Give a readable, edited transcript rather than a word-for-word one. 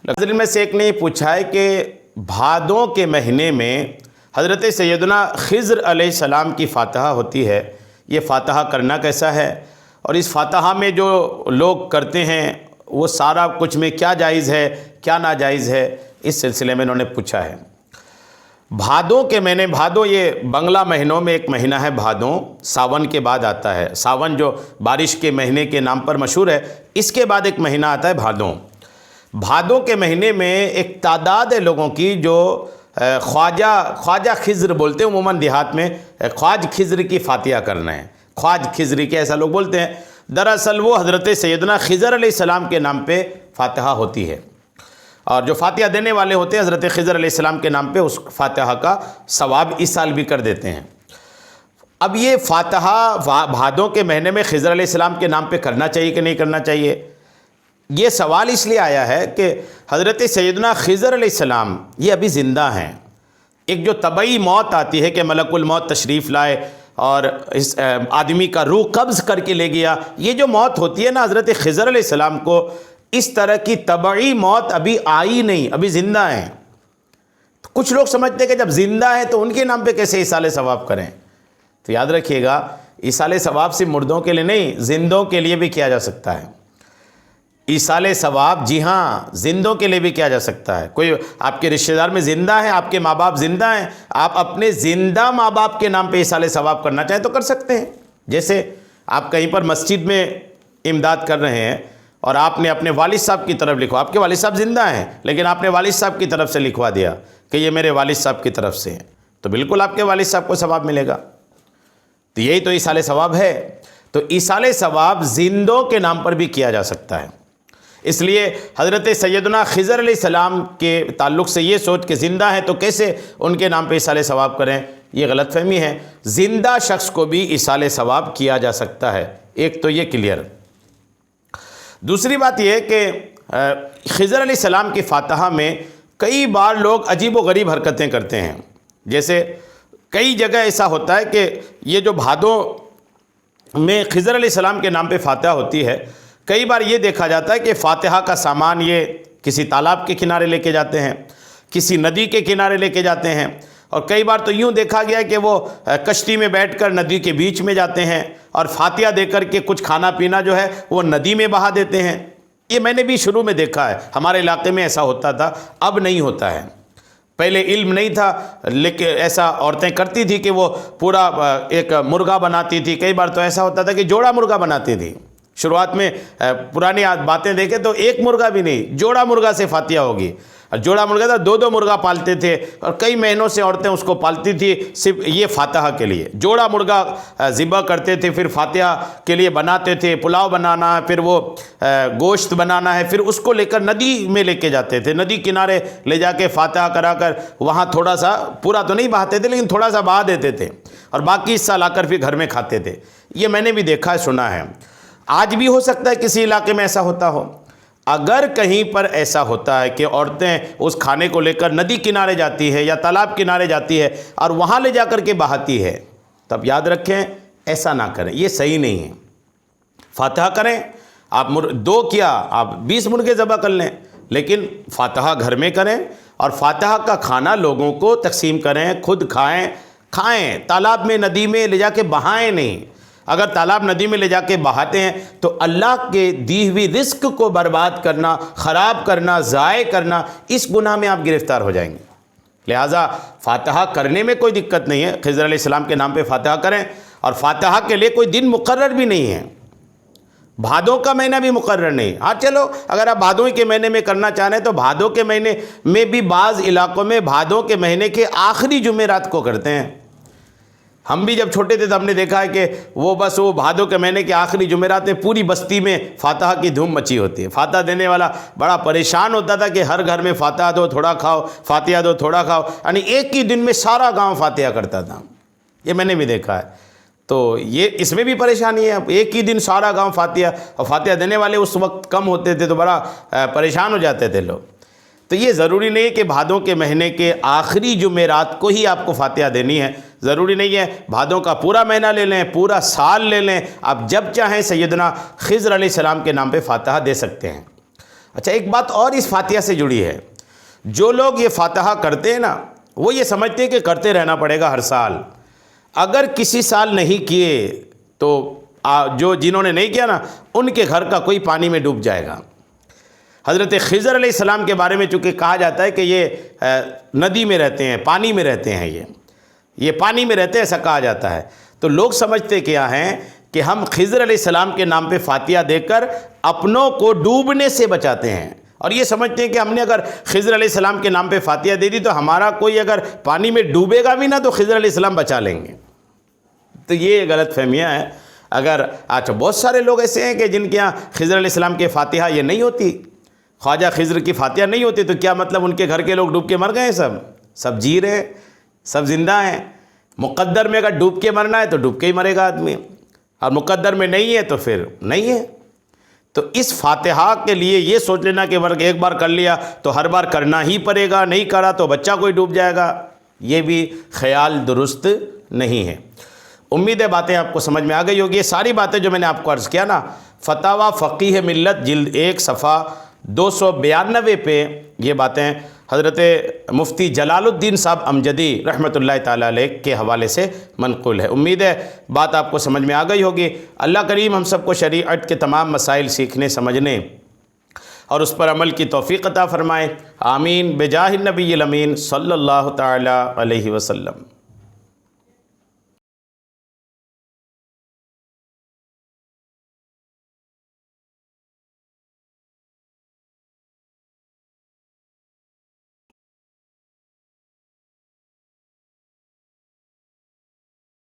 ناظرین میں سے ایک نے پوچھا ہے کہ بھادوں کے مہینے میں حضرت سیدنا خضر علیہ السلام کی فاتحہ ہوتی ہے، یہ فاتحہ کرنا کیسا ہے، اور اس فاتحہ میں جو لوگ کرتے ہیں وہ سارا کچھ میں کیا جائز ہے کیا ناجائز ہے، اس سلسلے میں انہوں نے پوچھا ہے۔ بھادوں کے مہینے، بھادوں یہ بنگلہ مہینوں میں ایک مہینہ ہے بھادوں، ساون کے بعد آتا ہے۔ ساون جو بارش کے مہینے کے نام پر مشہور ہے، اس کے بعد ایک مہینہ آتا ہے بھادوں۔ بھادوں کے مہینے میں ایک تعداد ہے لوگوں کی جو خواجہ خضر بولتے ہیں، عموماً دیہات میں خواج خضر کی فاتحہ کرنا ہے، خواج خضر کے ایسا لوگ بولتے ہیں۔ دراصل وہ حضرت سیدنا خضر علیہ السلام کے نام پہ فاتحہ ہوتی ہے، اور جو فاتحہ دینے والے ہوتے ہیں حضرت خضر علیہ السلام کے نام پہ اس فاتحہ کا ثواب اس سال بھی کر دیتے ہیں۔ اب یہ فاتحہ بھادوں کے مہینے میں خضر علیہ السلام کے نام پہ کرنا چاہیے کہ نہیں کرنا چاہیے، یہ سوال اس لیے آیا ہے کہ حضرت سیدنا خضر علیہ السلام یہ ابھی زندہ ہیں۔ ایک جو طبعی موت آتی ہے کہ ملک الموت تشریف لائے اور اس آدمی کا روح قبض کر کے لے گیا، یہ جو موت ہوتی ہے نا، حضرت خضر علیہ السلام کو اس طرح کی طبعی موت ابھی آئی نہیں، ابھی زندہ ہیں۔ کچھ لوگ سمجھتے ہیں کہ جب زندہ ہے تو ان کے نام پہ کیسے ایصال ثواب کریں، تو یاد رکھیے گا ایصال ثواب صرف مردوں کے لیے نہیں، زندوں کے لیے بھی کیا جا سکتا ہے۔ ایصال ثواب جی ہاں زندوں کے لیے بھی کیا جا سکتا ہے۔ کوئی آپ کے رشتہ دار میں زندہ ہیں، آپ کے ماں باپ زندہ ہیں، آپ اپنے زندہ ماں باپ کے نام پہ ایصال ثواب کرنا چاہیں تو کر سکتے ہیں۔ جیسے آپ کہیں پر مسجد میں امداد کر رہے ہیں اور آپ نے اپنے والد صاحب کی طرف لکھوا، آپ کے والد صاحب زندہ ہیں لیکن آپ نے والد صاحب کی طرف سے لکھوا دیا کہ یہ میرے والد صاحب کی طرف سے ہیں، تو بالکل آپ کے والد صاحب کو ثواب ملے گا۔ تو یہی تو ایصال ثواب ہے۔ تو ایصال ثواب زندوں کے نام پر بھی کیا جا سکتا ہے۔ اس لیے حضرت سیدنا خضر علیہ السلام کے تعلق سے یہ سوچ کہ زندہ ہیں تو کیسے ان کے نام پہ ایصال ثواب کریں، یہ غلط فہمی ہے۔ زندہ شخص کو بھی ایصال ثواب کیا جا سکتا ہے، ایک تو یہ کلیئر۔ دوسری بات یہ ہے کہ خضر علیہ السلام کی فاتحہ میں کئی بار لوگ عجیب و غریب حرکتیں کرتے ہیں۔ جیسے کئی جگہ ایسا ہوتا ہے کہ یہ جو بھادوں میں خضر علیہ السلام کے نام پہ فاتحہ ہوتی ہے، کئی بار یہ دیکھا جاتا ہے کہ فاتحہ کا سامان یہ کسی تالاب کے کنارے لے کے جاتے ہیں، کسی ندی کے کنارے لے کے جاتے ہیں، اور کئی بار تو یوں دیکھا گیا کہ وہ کشتی میں بیٹھ کر ندی کے بیچ میں جاتے ہیں اور فاتحہ دے کر کے کچھ کھانا پینا جو ہے وہ ندی میں بہا دیتے ہیں۔ یہ میں نے بھی شروع میں دیکھا ہے، ہمارے علاقے میں ایسا ہوتا تھا، اب نہیں ہوتا ہے۔ پہلے علم نہیں تھا لیکن ایسا عورتیں کرتی تھی کہ وہ پورا ایک مرغا بناتی تھی، کئی بار تو ایسا ہوتا تھا کہ جوڑا مرغا بناتی تھی۔ شروعات میں پرانی باتیں دیکھیں تو ایک مرغا بھی نہیں، جوڑا مرغا سے فاتحہ ہوگی، اور جوڑا مرغا تھا، دو مرغا پالتے تھے اور کئی مہینوں سے عورتیں اس کو پالتی تھی صرف یہ فاتحہ کے لیے۔ جوڑا مرغا ذبح کرتے تھے، پھر فاتحہ کے لیے بناتے تھے، پلاؤ بنانا ہے، پھر وہ گوشت بنانا ہے، پھر اس کو لے کر ندی میں لے کے جاتے تھے، ندی کنارے لے جا کے فاتحہ کرا کر وہاں تھوڑا سا، پورا تو نہیں بہاتے تھے لیکن تھوڑا سا بہا دیتے تھے، اور باقی حصہ لا کر پھر گھر میں کھاتے تھے۔ یہ میں نے بھی دیکھا ہے، سنا ہے۔ آج بھی ہو سکتا ہے کسی علاقے میں ایسا ہوتا ہو۔ اگر کہیں پر ایسا ہوتا ہے کہ عورتیں اس کھانے کو لے کر ندی کنارے جاتی ہے یا تالاب کنارے جاتی ہے اور وہاں لے جا کر کے بہاتی ہے، تب یاد رکھیں ایسا نہ کریں، یہ صحیح نہیں ہے۔ فاتحہ کریں، آپ دو کیا آپ 20 مرغے ذبح کر لیں، لیکن فاتحہ گھر میں کریں اور فاتحہ کا کھانا لوگوں کو تقسیم کریں، خود کھائیں، تالاب میں ندی میں لے جا کے بہائیں نہیں۔ اگر تالاب ندی میں لے جا کے بہاتے ہیں تو اللہ کے دی ہوئی رزق کو برباد کرنا، خراب کرنا، ضائع کرنا، اس گناہ میں آپ گرفتار ہو جائیں گے۔ لہٰذا فاتحہ کرنے میں کوئی دقت نہیں ہے، خضر علیہ السلام کے نام پہ فاتحہ کریں، اور فاتحہ کے لیے کوئی دن مقرر بھی نہیں ہے، بھادوں کا مہینہ بھی مقرر نہیں۔ ہاں چلو اگر آپ بھادوں کے مہینے میں کرنا چاہ رہے ہیں تو بھادوں کے مہینے میں بھی بعض علاقوں میں بھادوں کے مہینے کے آخری جمعرات کو کرتے ہیں۔ ہم بھی جب چھوٹے تھے تو ہم نے دیکھا ہے کہ وہ بھادوں کے مہینے کے آخری جمعرات میں پوری بستی میں فاتحہ کی دھوم مچی ہوتی ہے۔ فاتحہ دینے والا بڑا پریشان ہوتا تھا کہ ہر گھر میں فاتحہ دو تھوڑا کھاؤ، فاتحہ دو تھوڑا کھاؤ، یعنی ایک ہی دن میں سارا گاؤں فاتحہ کرتا تھا۔ یہ میں نے بھی دیکھا ہے، تو یہ اس میں بھی پریشانی ہے، ایک ہی دن سارا گاؤں فاتحہ، اور فاتحہ دینے والے اس وقت کم ہوتے تھے تو بڑا پریشان ہو جاتے تھے لوگ۔ تو یہ ضروری نہیں ہے کہ بھادوں کے مہینے کے آخری جمعرات کو ہی آپ کو فاتحہ دینی ہے، ضروری نہیں ہے بھادوں کا پورا مہینہ لے لیں، پورا سال لے لیں، آپ جب چاہیں سیدنا خضر علیہ السلام کے نام پہ فاتحہ دے سکتے ہیں۔ اچھا ایک بات اور اس فاتحہ سے جڑی ہے، جو لوگ یہ فاتحہ کرتے ہیں نا وہ یہ سمجھتے ہیں کہ کرتے رہنا پڑے گا ہر سال، اگر کسی سال نہیں کیے تو جنہوں نے نہیں کیا نا ان کے گھر کا کوئی پانی میں ڈوب جائے گا۔ حضرت خضر علیہ السلام کے بارے میں چونکہ کہا جاتا ہے کہ یہ ندی میں رہتے ہیں، پانی میں رہتے ہیں، یہ پانی میں رہتے ہیں ایسا کہا جاتا ہے، تو لوگ سمجھتے کیا ہیں کہ ہم خضر علیہ السلام کے نام پہ فاتحہ دے کر اپنوں کو ڈوبنے سے بچاتے ہیں، اور یہ سمجھتے ہیں کہ ہم نے اگر خضر علیہ السلام کے نام پہ فاتحہ دے دی تو ہمارا کوئی اگر پانی میں ڈوبے گا بھی نا تو خضر علیہ السلام بچا لیں گے۔ تو یہ غلط فہمیاں ہیں۔ اگر اچھا بہت سارے لوگ ایسے ہیں کہ جن کے یہاں خضر علیہ السلام کے فاتحہ یہ نہیں ہوتی، خواجہ خضر کی فاتحہ نہیں ہوتی، تو کیا مطلب ان کے گھر کے لوگ ڈوب کے مر گئے ہیں؟ سب جی رہے ہیں، سب زندہ ہیں۔ مقدر میں اگر ڈوب کے مرنا ہے تو ڈوب کے ہی مرے گا آدمی، اور مقدر میں نہیں ہے تو پھر نہیں ہے۔ تو اس فاتحہ کے لیے یہ سوچ لینا کہ ایک بار کر لیا تو ہر بار کرنا ہی پڑے گا، نہیں کرا تو بچہ کوئی ڈوب جائے گا، یہ بھی خیال درست نہیں ہے۔ امید ہے باتیں آپ کو سمجھ میں آ گئی ہوگی۔ یہ ساری باتیں جو میں نے آپ کو عرض کیا نا، فتاوی فقیہ ملت جلد 1 صفحہ 292 پہ یہ باتیں حضرت مفتی جلال الدین صاحب امجدی رحمۃ اللہ تعالیٰ علیہ کے حوالے سے منقول ہے۔ امید ہے بات آپ کو سمجھ میں آ گئی ہوگی۔ اللہ کریم ہم سب کو شریعت کے تمام مسائل سیکھنے، سمجھنے اور اس پر عمل کی توفیق عطا فرمائے۔ آمین بجاہ النبی الامین صلی اللہ تعالیٰ علیہ وسلم۔